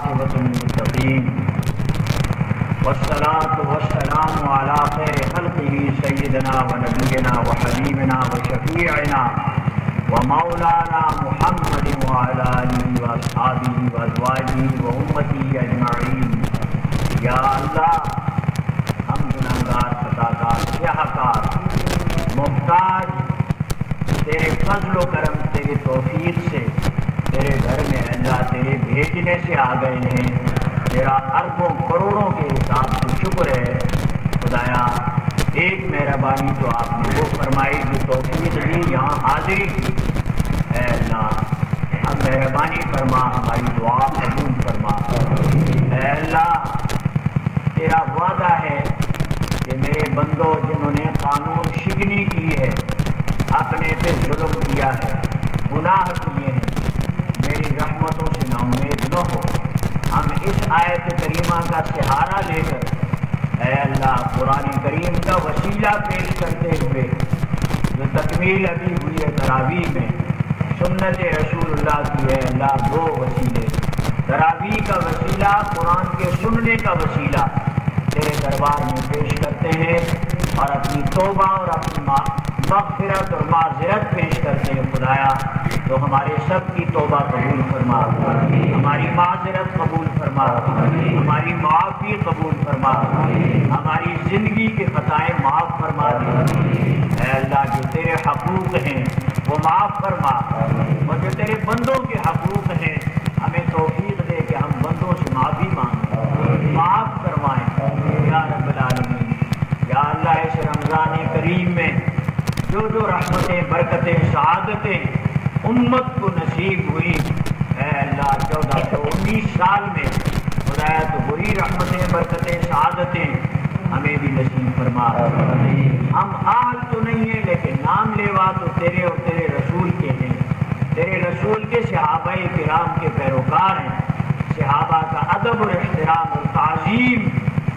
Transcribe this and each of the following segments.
والعاقبۃ للمتقین والصلاۃ والسلام علی خیر خلقہ سیدنا و نبینا و حبیبنا و شفیعنا و مولانا محمد وعلی آلہ و اصحابہ و ازواجہ و امتہ اجمعین۔ یا اللہ، ہم گنہگار، خطاکار، سیاہکار، محتاج تیرے فضل و کرم، تیری توفیق سے تیرے گھر میں اللہ تیرے بھیجنے سے آ گئے ہیں۔ تیرا اربوں کروڑوں کے حساب سے شکر ہے خدایا۔ ایک مہربانی تو آپ نے وہ فرمائی جو توفیق دی، یہاں حاضری کی۔ اے اللہ، اب مہربانی فرما، ہماری دعا قبول فرما۔ اے اللہ، تیرا وعدہ ہے کہ میرے بندوں جنہوں نے قانون شکنی کی ہے، اپنے پہ ظلم کیا ہے، گناہ کیے ہیں، میری رحمتوں سے نا امید نہ ہو۔ ہم اس آیت کریمہ کا سہارا لے کر اے اللہ قرآن کریم کا وسیلہ پیش کرتے ہوئے جو تکمیل ابھی ہوئی ہے تراویح میں، سنت رسول اللہ کی ہے اللہ، دو وسیلے، تراویح کا وسیلہ، قرآن کے سننے کا وسیلہ تیرے دربار میں پیش کرتے ہیں اور اپنی توبہ اور اپنی مغفرت اور معذرت پیش کرتے ہیں خدایا۔ تو ہمارے سب کی توبہ قبول فرما، ہماری معذرت قبول فرما، ہماری معافی قبول فرما، ہماری زندگی کے خطائیں معاف فرما دے۔ اے اللہ، جو تیرے حقوق ہیں وہ معاف فرما، اور جو تیرے بندوں کے حقوق ہیں ہمیں توفیق دے کہ ہم بندوں سے معافی مانگیں، معاف فرمائیں یا رب العالمین۔ یا اللہ، اس رمضان کریم میں جو جو رحمتیں، برکتیں، سعادتیں امت کو نصیب ہوئی، اے اللہ 1419 سال میں خدایا، تو وہی رحمتیں، برکتیں، سعادتیں ہمیں بھی نصیب فرما۔ ہم آل تو نہیں ہیں لیکن نام لیوا تو تیرے اور تیرے رسول کے ہیں، تیرے رسول کے صحابہ کرام کے پیروکار ہیں۔ صحابہ کا ادب اور احترام اور تعظیم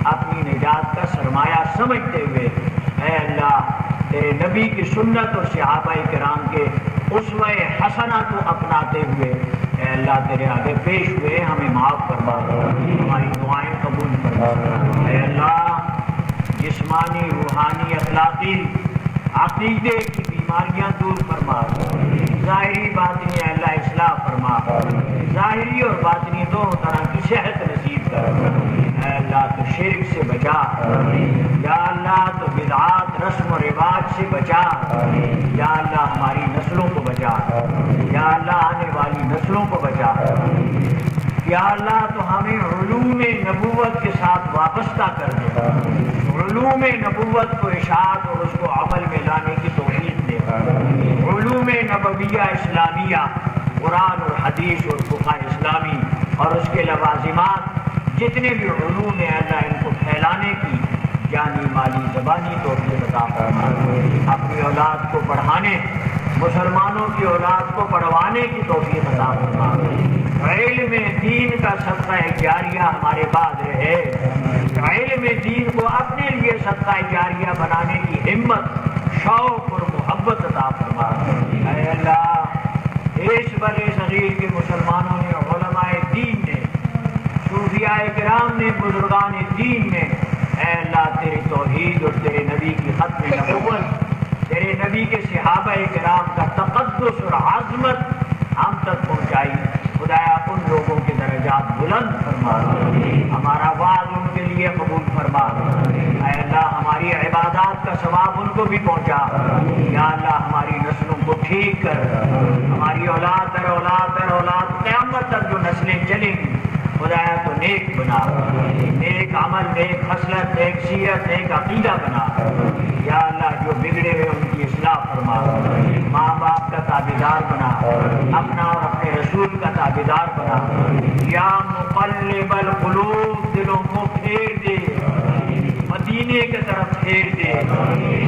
اپنی نجات کا سرمایہ سمجھتے ہوئے اے اللہ تیرے نبی کی سنت اور صحابہ کرام کے اسوہ حسنہ کو اپناتے ہوئے اے اللہ تیرے آگے پیش ہوئے، ہمیں معاف فرما، ہماری دعائیں قبول فرما۔ اے اللہ، جسمانی، روحانی، اخلاقی، عقیدے کی بیماریاں دور فرما، ظاہری باطنی اے اللہ اصلاح فرما، ظاہری اور باطنی دونوں طرح کی صحت نصیب کر۔ اے اللہ، تو شرک سے بچا، یا اللہ تو بدعات، رسم و رواج سے بچا، یا اللہ ہماری نسلوں کو بچا، یا اللہ آنے والی نسلوں کو بچا، یا اللہ تو ہمیں علوم نبوت کے ساتھ وابستہ کر دے، علوم نبوت کو اشاعت اور اس کو عمل میں لانے کی توفیق دے، علوم نبویہ اسلامیہ، قرآن اور حدیث اور فقہ اسلامی اور اس کے لوازمات جتنے بھی علوم ہیں اللہ، ان کو پھیلانے کی جانی، مالی، زبانی توفیق عطا فرما۔ اپنی اولاد کو پڑھانے، مسلمانوں کی اولاد کو پڑھوانے کی توفیق عطا فرما۔ علم دین کا صدقہ جاریہ ہمارے بعد رہے، علم دین کو اپنے لیے صدقہ جاریہ بنانے کی ہمت، شوق اور محبت عطا فرما۔ اے اللہ، اس بر صغیر کے مسلمانوں نے، علماء دین نے، صوفیاء کرام نے، بزرگان دین نے اے اللہ تیری توحید اور تیرے نبی کی ختم نبوت، تیرے نبی کے صحابہ کرام کا تقدس اور عظمت ہم تک پہنچائی۔ خدایا ان لوگوں کے درجات بلند فرما، ہمارا وعد ان کے لیے قبول فرما۔ اے اللہ، ہماری عبادات کا ثواب ان کو بھی پہنچا۔ یا اللہ، ہماری نسلوں کو ٹھیک کر، ہماری اولاد در اولاد در اولاد قیامت تک جو نسلیں چلیں گی خدایا تو نیک بنا، نیک عمل، نیک خصلت، نیک سیرت، نیک عقیدہ بنا۔ یا اللہ، جو بگڑے ہوئے ان کی اصلاح فرما، ماں باپ کا تابعدار بنا، اپنا اور اپنے رسول کا تابعدار بنا۔ یا مقلب القلوب، دلوں کو پھیر دے، مدینے کی طرف پھیر دے،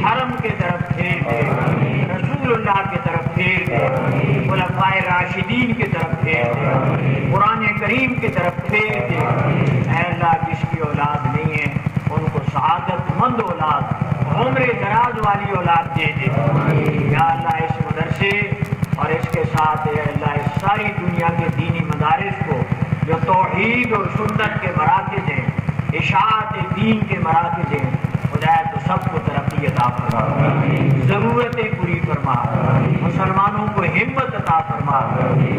حرم کی طرف پھیر دے، رسول اللہ کی طرف پھیر دے، خلفائے راشدین کی طرف پھیر دے، قرآن کریم کی طرف پھیر دے۔ اے اللہ، جس کی اولاد نہیں ہے ان کو سعادت مند اولاد، عمر دراز والی اولاد دے دے۔ یا اللہ، اس مدرسے اور اس کے ساتھ اے اللہ اس ساری دنیا کے دینی مدارس کو جو توحید توحید اور سنت کے مراکز ہیں، اشاعت دین کے مراکز ہیں، خدا تو سب کو ترقی عطا فرما، ضرورتیں پوری فرما، مسلمانوں کو ہمت عطا فرما،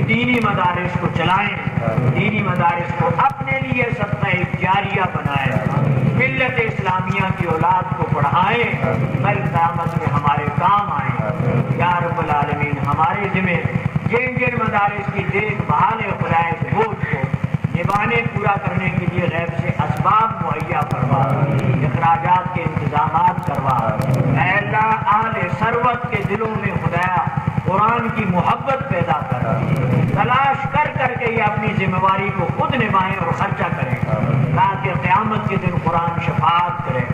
دینی مدارس کو چلائیں، دینی مدارس کو اپنے لیے صدقہ جاریہ بنائیں، ملت اسلامیہ کی اولاد کو پڑھائیں، کل قیامت میں ہمارے کام آئیں۔ یا رب العالمین ہمارے ذمہ جن جن مدارس کی دیکھ بھال خدائے بوجھ کو نبھانے پورا کرنے کے لیے غیب سے اسباب مہیا فرما، اخراجات کے انتظامات کروا، اے اللہ اہل ثروت کے دلوں میں خدایا قرآن کی محبت پیدا کر، تلاش کر کر کے یہ اپنی ذمہ داری کو خود نبھائیں اور خرچہ کریں تاکہ قیامت کے دن قرآن شفاعت کرے۔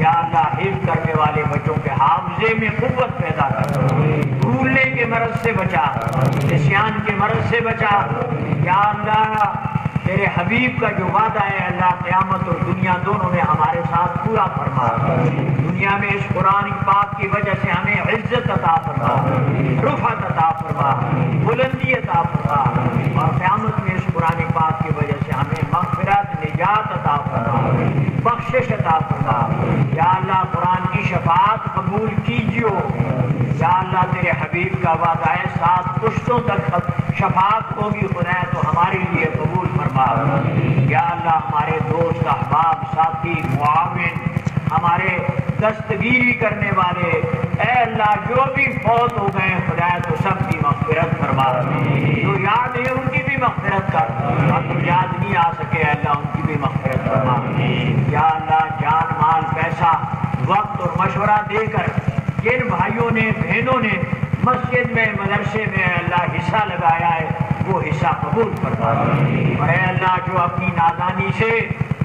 یا اللہ حفظ کرنے والے بچوں کے حافظے میں قوت پیدا کر، بھولنے کے مرض سے بچا، نسیان کے مرض سے بچا۔ یا اللہ تیرے حبیب کا جو وعدہ ہے اللہ قیامت اور دنیا دونوں میں ہمارے ساتھ پورا فرما، دنیا میں اس قرآن پاک کی وجہ سے ہمیں عزت عطا فرما، رفعت عطا فرما، بلندی عطا فرما، اور قیامت میں اس قرآن پاک کی وجہ سے ہمیں مغفرت نجات عطا فرما، بخشش عطا فرما۔ یا اللہ قرآن کی شفاعت قبول کیجیو۔ یا اللہ تیرے حبیب کا وعدہ ہے 7 پشتوں تک شفاعت ہوگی، خدا تو ہمارے لیے قبول فرما۔ یا اللہ ہمارے دوست احباب ساتھی معاون ہمارے دستگیری کرنے والے اے اللہ جو بھی فوت ہو گئے خدا تو سب کی مغفرت فرما، جو یاد ہے ان کی بھی مغفرت کر، اور جو یاد نہیں آ سکے اللہ ان کی بھی مغفرت فرما۔ یا اللہ جان مال پیسہ وقت اور مشورہ دے کر جن بھائیوں نے بہنوں نے مسجد میں مدرسے میں اللہ حصہ لگایا ہے وہ حصہ قبول فرما، اور اے اللہ جو اپنی نادانی سے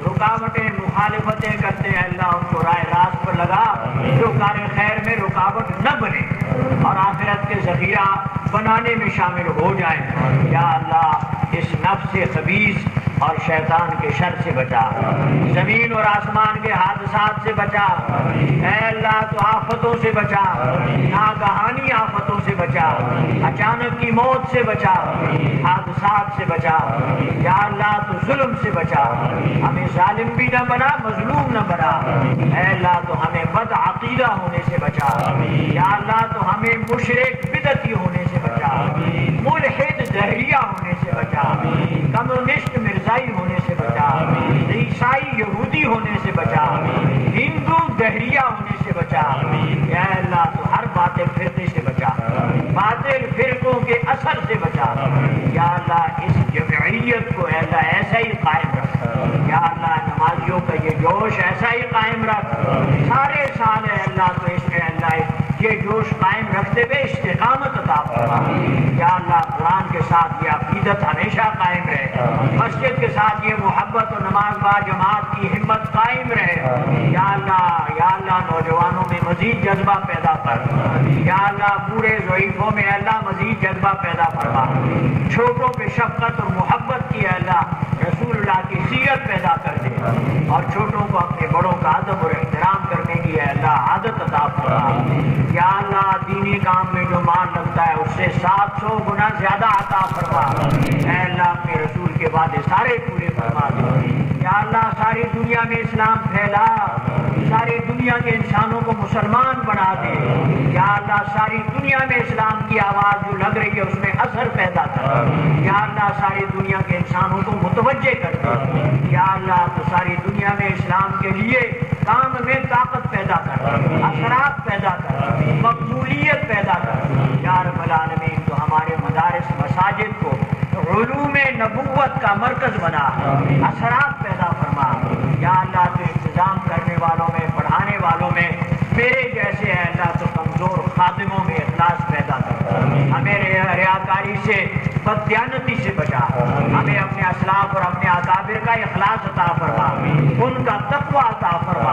رکاوٹیں مخالفتیں کرتے ہیں اللہ ان کو رائے راست پر لگا، جو کار خیر میں رکاوٹ نہ بنے اور آخرت کے ذخیرہ بنانے میں شامل ہو جائیں۔ یا اللہ اس نفس خبیث اور شیطان کے شر سے بچا، زمین اور آسمان کے حادثات سے بچا، اے اللہ تو آفتوں سے بچا، ناگہانی آفتوں سے بچا، اچانک کی موت سے بچا، حادثات سے بچا۔ یا اللہ تو ظلم سے بچا، ہمیں ظالم بھی نہ بنا مظلوم نہ بنا، اے اللہ تو ہمیں بد عقیدہ ہونے سے بچا، یا اللہ تو ہمیں مشرک بدعتی ہونے سے بچا، ملحد دہریہ ہونے سے بچا، کمیونسٹ مرزائی ہونے سے بچا، عیسائی یہودی ہونے سے بچا، ہندو دہریہ ہونے سے بچا، یا اللہ تو ہر باطل فرقے سے بچا، باطل فرقوں کے اثر سے بچا۔ یا اللہ اس جمعیت کو اے اللہ ایسا ہی قائم رکھ، یا اللہ نمازیوں کا یہ جوش ایسا ہی قائم رکھ، سارے سال اے اللہ تو اس میں اللہ یہ جوش قائم رکھتے ہوئے استقامت عطا فرما۔ یا اللہ قرآن کے ساتھ یہ عقیدت ہمیشہ قائم رہے، مسجد کے ساتھ یہ محبت و نماز با جماعت کی ہمت قائم رہے۔ یا اللہ نوجوانوں میں مزید جذبہ پیدا کر، یا اللہ بوڑھے ضعیفوں میں اللہ مزید جذبہ پیدا فرما، چھوٹوں پہ شفقت اور محبت کی اللہ رسول اللہ کی سیرت پیدا کر دے، اور چھوٹوں کو اپنے بڑوں کا ادب اور احترام کرنے کی اللہ عادت عطا فرما۔ یا اللہ دینی کام میں جو مال لگتا ہے اس سے 700 گنا زیادہ عطا فرما، اے اللہ اپنے رسول کے وعدے سارے پورے فرما دے۔ یا اللہ ساری دنیا میں اسلام پھیلا، ساری دنیا کے انسانوں کو مسلمان بنا دے۔ یا اللہ ساری دنیا میں اسلام کی آواز جو لگ رہی ہے اس میں اثر پیدا کر، یا اللہ ساری دنیا کے انسانوں کو متوجہ کر دے۔ یا اللہ تو ساری دنیا میں اسلام کے لیے کام میں طاقت پیدا کر، اثرات پیدا کر، مقبولیت پیدا کر۔ یا رب العالمین تو ہمارے مدارس مساجد کو علوم نبوت کا مرکز بنا، اثرات پیدا فرما۔ یا اللہ تو انتظام کرنے والوں میں پڑھانے والوں میں میرے جیسے ہے اللہ تو کمزور خادموں میں اخلاص پیدا کر، ہمیں ریاکاری سے بددیانتی سے بچا، ہمیں اپنے اسلاف اور اپنے اکابر کا اخلاص عطا فرما، ان کا تقوی عطا فرما،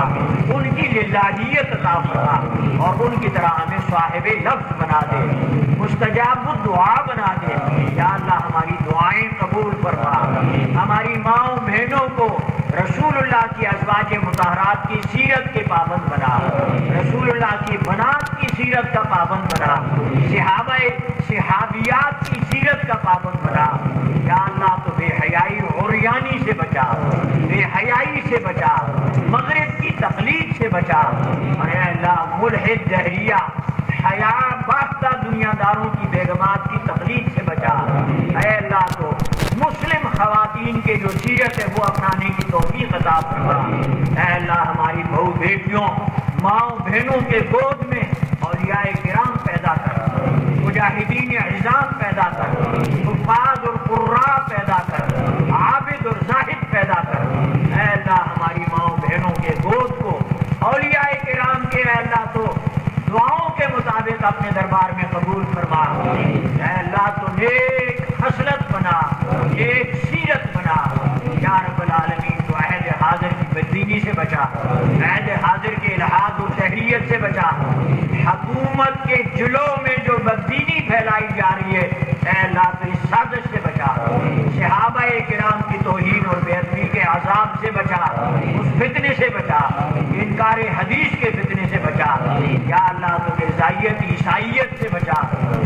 ان کی للہیت عطا فرما، اور ان کی طرح ہمیں صاحب لفظ بنا دے، مستجاب الدعا بنا دے۔ یا اللہ ہماری دعائیں قبول فرما، ہماری ماؤں بہنوں کو رسول اللہ کی ازواج مطہرات کی سیرت کے پابند بنا، رسول اللہ کی بنات کی سیرت کا پابند بنا، صحابیات کی سیرت کا پابند بنا۔ یا اللہ تو بے حیائی عریانی بدگمانی سے بچا، بے حیائی سے بچا، مغرب کی تقلید سے بچا، اور اے اللہ ملحد دہریہ حیا باختہ دنیا داروں کی بیگمات کی تقلید سے بچا، اے اللہ تو مسلم خواتین کے جو سیرت ہے وہ اپنانے کی توفیق عطا فرما، اے اللہ ہماری بہو بیٹیوں ماؤں بہنوں کے گود میں اولیاء کرام پیدا کر، مجاہدین عظام پیدا کر، حفاظ اور قراء پیدا کر، عابد اور زاہد پیدا کر، اے اللہ ہماری ماؤں بہنوں کے گود کو اولیاء کرام کے اے اللہ تو دعاؤں کے مطابق اپنے دربار میں قبول فرما، اے اللہ تو نیک خصلت بنا، نیک سیرت بنا، یا رب العالمین تو عہد حاضر کی بددینی سے بچا، عہد حاضر کے الحاد و تحریت سے بچا، حکومت کے جلو میں جو بددینی پھیلائی جا رہی ہے اے اللہ تو اس سازش سے بچا، صحابہ کرام کی توہین اور بے ادبی کے عذاب سے بچا، اس فتنے سے بچا، انکار حدیث کے فتنے سے بچا، یا اللہ تو مرزائیت عیسائیت سے بچا،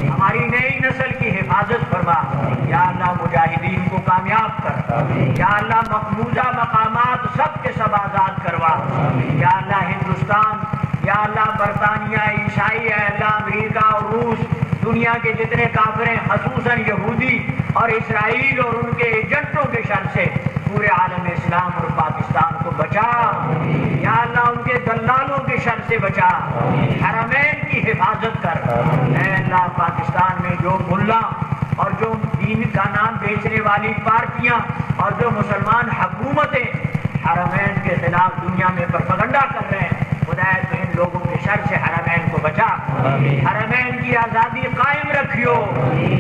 ہماری نئی نسل کی حفاظت فرما، یا اللہ مجاہدین کو کامیاب کر، یا اللہ مقبوضہ مقامات سب کے سب آزاد کروا، یا اللہ ہندوستان، یا اللہ برطانیہ عیسائی، اے اللہ امریکہ اور روس، دنیا کے جتنے کافر ہیں خصوصاً یہودی اور اسرائیل اور ان کے ایجنٹوں کے شر سے پورے عالم اسلام اور پاکستان کو بچا، یا اللہ ان کے دلالوں کے شر سے بچا، حرمین کی حفاظت کر، اے اللہ پاکستان میں جو ملا اور جو دین کا نام بیچنے والی پارٹیاں اور جو مسلمان حکومتیں حرمین کے خلاف دنیا میں پروپیگنڈا کر رہے ہیں، خدائے تو ان لوگوں کے شر سے حرمین کو بچا، حرمین کی آزادی قائم رکھیو،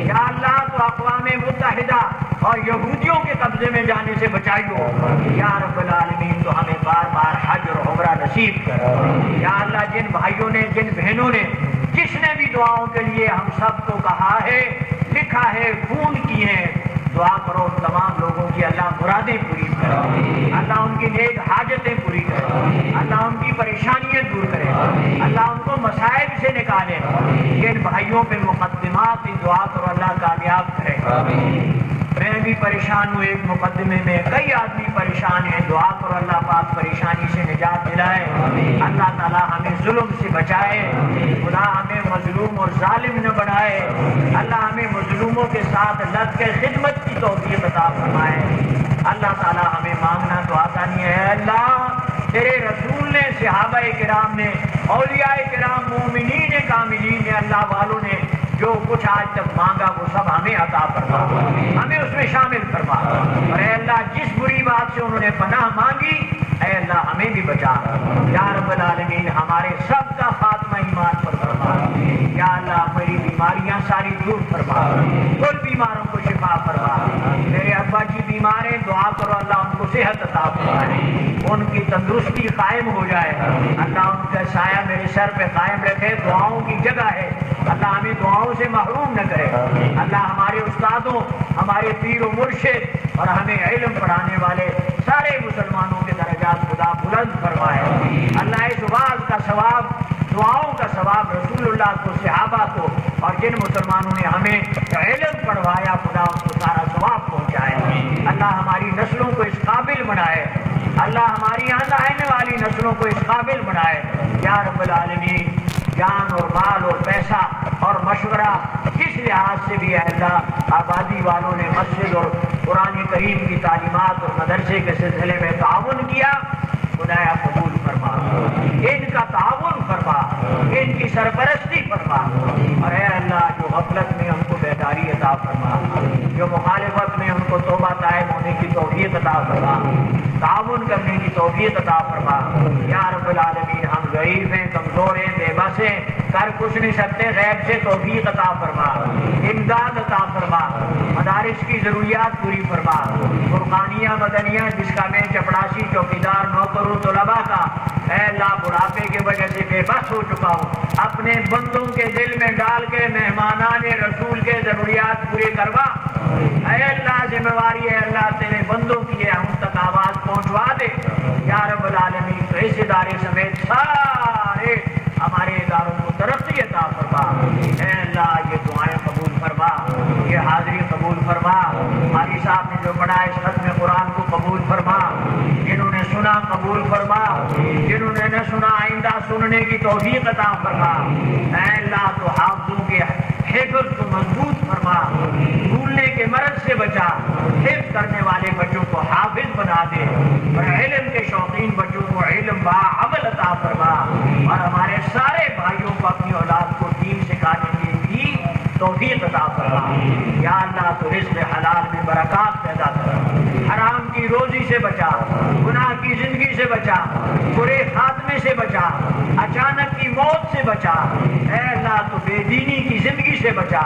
یا اللہ تو اقوام متحدہ اور یہودیوں کے قبضے میں جانے سے بچائیو، یا رب العالمین تو ہمیں بار بار حج اور عمرہ نصیب کر، یا اللہ جن بھائیوں نے جن بہنوں نے جس نے بھی دعاؤں کے لیے ہم سب کو کہا ہے، لکھا ہے، فون کی ہیں، دعا کرو تمام لوگوں کی اللہ مرادیں پوری کرے، اللہ ان کی نیک حاجتیں پوری کرے، اللہ ان کی پریشانیاں دور کرے، اللہ ان کو مصائب سے نکالے، جن بھائیوں پہ مقدمات کی دعا کرو اللہ کامیاب کرے، میں بھی پریشان ہوں، ایک مقدمے میں کئی آدمی پریشان ہیں، دعا کرو اللہ پاک پریشانی سے نجات دلائے، اللہ تعالی ہمیں ظلم سے بچائے، خدا ہمیں مظلوم اور ظالم نہ بنائے، اللہ ہمیں مظلوموں کے ساتھ لگ کے خدمت کی توفیق عطا فرمائے، اللہ تعالی ہمیں مانگنا تو آسانی ہے، اللہ تیرے رسول نے، صحابہ کرام نے، اولیاء کرام، مومنین کاملین نے، اللہ والوں نے جو کچھ آج تک مانگا وہ سب ہمیں عطا فرما، ہمیں اس میں شامل فرما، اور اے اللہ جس بری بات سے انہوں نے پناہ مانگی اے اللہ ہمیں بھی بچا، یا رب العالمین ہمارے سب کا خاتمہ ایمان پر فرما، یا اللہ میری بیماریاں ساری دور فرما، کل بیماروں کو شفا فرما، میرے ابا جی بیمار ہیں، دعا کرو اللہ ان کو صحت عطا فرمائے، ان کی تندرستی قائم ہو جائے، اللہ ان کا سایہ میرے سر پہ قائم رکھے، دعاؤں کی جگہ ہے، اللہ ہمیں دعاؤں سے محروم نہ کرے، اللہ ہمارے استادوں، ہمارے پیر و مرشد اور ہمیں علم پڑھانے والے سارے مسلمانوں کے درجات خدا بلند فرمائے، اللہ اس واز کا ثواب، دعاؤں کا ثواب رسول اللہ کو، صحابہ کو اور جن مسلمانوں نے ہمیں علم پڑھوایا خدا ان کو سارا ثواب پہنچائے، اللہ ہماری نسلوں کو اس قابل بنائے، اللہ ہماری آنے والی نسلوں کو اس قابل بنائے، یا رب العالمین جان اور مال اور پیسہ اور مشورہ کس لحاظ سے بھی اللہ آبادی والوں نے مسجد اور قرآن کریم کی تعلیمات اور مدرسے کے سلسلے میں تعاون کیا، خدایا قبول فرما، ان کا تعاون فرما، ان کی سرپرستی فرما، اور اے اللہ جو غفلت میں ان کو بیداری عطا فرما، جو مخالفت میں ان کو توبہ طائب ہونے کی توفیق عطا فرما، تعاون کرنے کی توفیق عطا فرما، یا رب العالمین ہم ضعیف ہیں، کمزور ہیں، بے بس ہیں، کر کچھ نہیں سکتے، غیب سے توفیق عطا فرما، امداد عطا فرما، مدارس کی ضروریات پوری فرما، فرقانیہ مدنیہ جس کا میں چپڑاسی چوکیدار نوکر طلباء کا اے اللہ بڑھاپے کی وجہ سے بے بس ہو چکا ہوں، اپنے بندوں کے دل میں ڈال کے مہمانان رسول کے ضروریات پورے کروا، اے اللہ ذمہ واری ہے اللہ تیرے بندوں کی ہے، ہم تک آواز پہنچوا دے، یا رب العالمین تو اس ادارے سمیت سارے ہمارے اداروں کو ترقی عطا فرما، اے اللہ یہ دعائیں قبول فرما، یہ حاضری قبول فرما، ہماری صاحب نے جو پڑھا اس ختم قرآن کو قبول فرما، جنہوں نے سنا قبول فرما، جنہوں نے نہ سنا آئندہ سننے کی توفیق عطا فرما۔ اے اللہ تو حافظوں کے حفظ کو مضبوط فرما، بھولنے کے مرض سے بچا، حفظ کرنے والے بچوں کو حافظ بنا دے، اور علم کے شوقین بچوں کو علم با عمل عطا فرما، اور ہمارے سارے بھائیوں کو اپنی اولاد کو دین سکھانے کی بھی توفیق عطا فرما۔ یا اللہ تو رزق حلال میں برکات پیدا کر، حرام کی روزی سے بچا، گناہ کی زندگی سے بچا، برے خاتمے سے بچا، اچانک کی موت سے بچا۔ اے اللہ تو بے دینی کی زندگی سے بچا،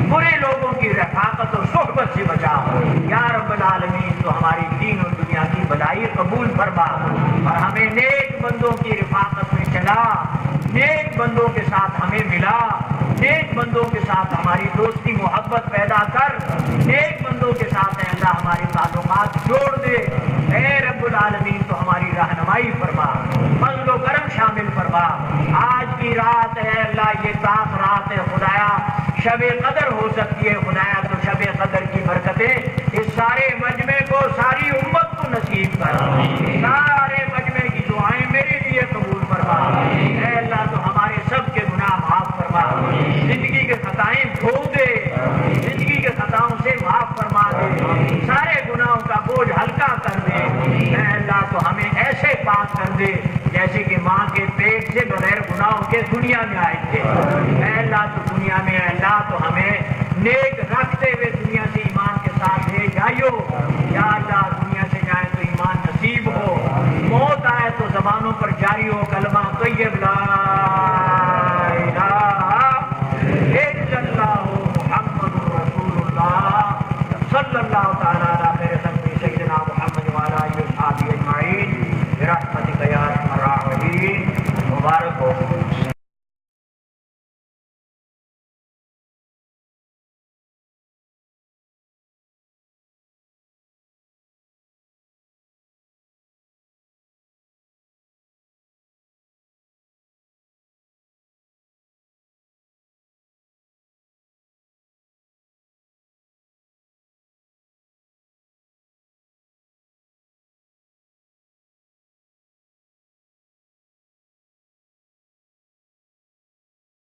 برے لوگوں کی رفاقت اور صحبت سے بچا۔ یا رب العالمین تو ہماری دین اور دنیا کی بھلائی قبول فرما، اور ہمیں نیک بندوں کی رفاقت میں چلا، نیک بندوں کے ساتھ ہمیں ملا، نیک بندوں کے ساتھ ہماری دوستی محبت پیدا کر، نیک بندوں کے ساتھ اے اللہ ہمارے تعلقات جوڑ دے۔ اے رب العالمین تو ہماری رہنمائی فرما، فضل و کرم شامل فرما۔ آج کی رات ہے اللہ یہ طاق رات ہے خدایا، شب قدر ہو سکتی ہے خدایا، تو شب قدر کی برکتیں اس سارے مجمع کو، ساری امت کو نصیب کر، سارے مجمع کی دعائیں میرے لیے قبول فرما۔ اے اللہ تو ہمارے سب کے گناہ معاف فرما، زندگی کے خطائیں دھو دے، زندگی کے خطاؤں سے معاف فرما دے، سارے گناہوں کا بوجھ ہلکا کر دے۔ اے اللہ تو ہمیں ایسے پاک کر دے جیسے کہ ماں کے پیٹ سے بغیر گناہوں کے دنیا میں آئے تھے۔ اے اللہ تو دنیا میں، اے اللہ تو ہمیں نیک رکھتے ہوئے دنیا سے ایمان کے ساتھ لے جائیو۔ یا اللہ دنیا سے جائیں تو ایمان نصیب ہو، موت آئے تو زبانوں پر جاری ہو کلمہ طیب لا الہ الا اللہ محمد رسول اللہ صلی اللہ تعالی